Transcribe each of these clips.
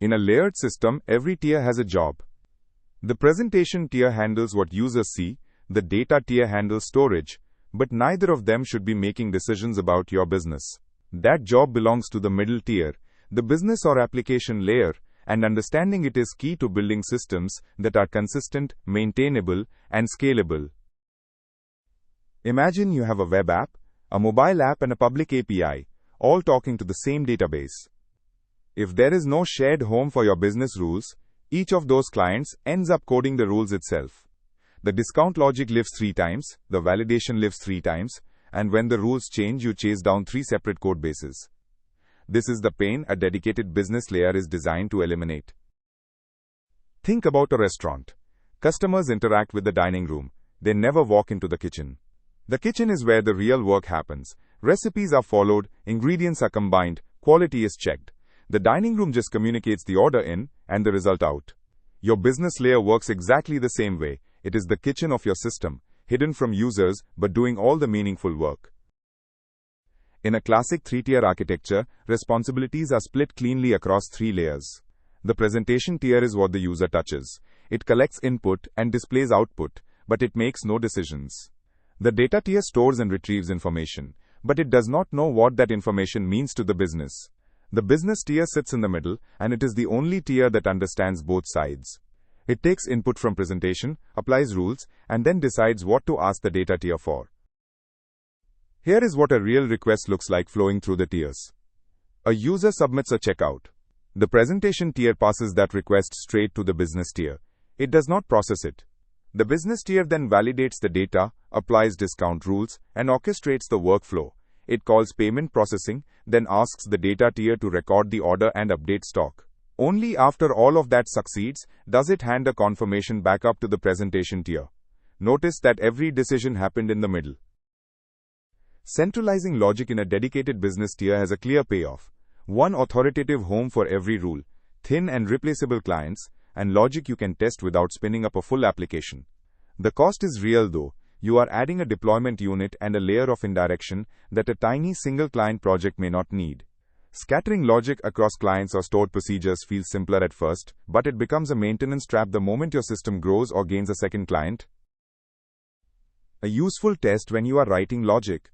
In a layered system, every tier has a job. The presentation tier handles what users see, the data tier handles storage, but neither of them should be making decisions about your business. That job belongs to the middle tier, the business or application layer, and understanding it is key to building systems that are consistent, maintainable, and scalable. Imagine you have a web app, a mobile app, and a public API, all talking to the same database. If there is no shared home for your business rules, each of those clients ends up coding the rules itself. The discount logic lives 3 times, the validation lives 3 times, and when the rules change, you chase down 3 separate code bases. This is the pain a dedicated business layer is designed to eliminate. Think about a restaurant. Customers interact with the dining room. They never walk into the kitchen. The kitchen is where the real work happens. Recipes are followed, ingredients are combined, quality is checked. The dining room just communicates the order in and the result out. Your business layer works exactly the same way. It is the kitchen of your system, hidden from users but doing all the meaningful work. In a classic 3-tier architecture, responsibilities are split cleanly across 3 layers. The presentation tier is what the user touches. It collects input and displays output, but it makes no decisions. The data tier stores and retrieves information, but it does not know what that information means to the business. The business tier sits in the middle, and it is the only tier that understands both sides. It takes input from presentation, applies rules, and then decides what to ask the data tier for. Here is what a real request looks like flowing through the tiers. A user submits a checkout. The presentation tier passes that request straight to the business tier. It does not process it. The business tier then validates the data, applies discount rules, and orchestrates the workflow. It calls payment processing, then asks the data tier to record the order and update stock. Only after all of that succeeds, does it hand a confirmation back up to the presentation tier. Notice that every decision happened in the middle. Centralizing logic in a dedicated business tier has a clear payoff. One authoritative home for every rule, thin and replaceable clients, and logic you can test without spinning up a full application. The cost is real though. You are adding a deployment unit and a layer of indirection that a tiny single client project may not need. Scattering logic across clients or stored procedures feels simpler at first, but it becomes a maintenance trap the moment your system grows or gains a second client. A useful test when you are writing logic.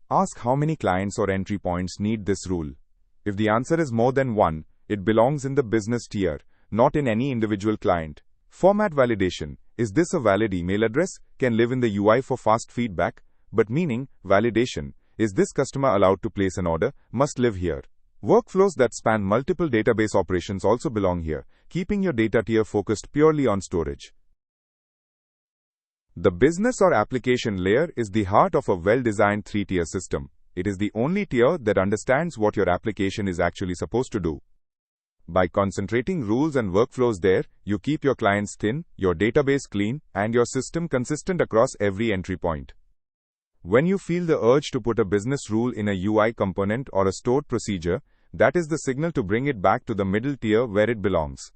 Ask how many clients or entry points need this rule. If the answer is more than 1, it belongs in the business tier, not in any individual client. Format validation. Is this a valid email address? Can live in the UI for fast feedback. But meaning, validation. Is this customer allowed to place an order? Must live here. Workflows that span multiple database operations also belong here, keeping your data tier focused purely on storage. The business or application layer is the heart of a well-designed 3-tier system. It is the only tier that understands what your application is actually supposed to do. By concentrating rules and workflows there, you keep your clients thin, your database clean, and your system consistent across every entry point. When you feel the urge to put a business rule in a UI component or a stored procedure, that is the signal to bring it back to the middle tier where it belongs.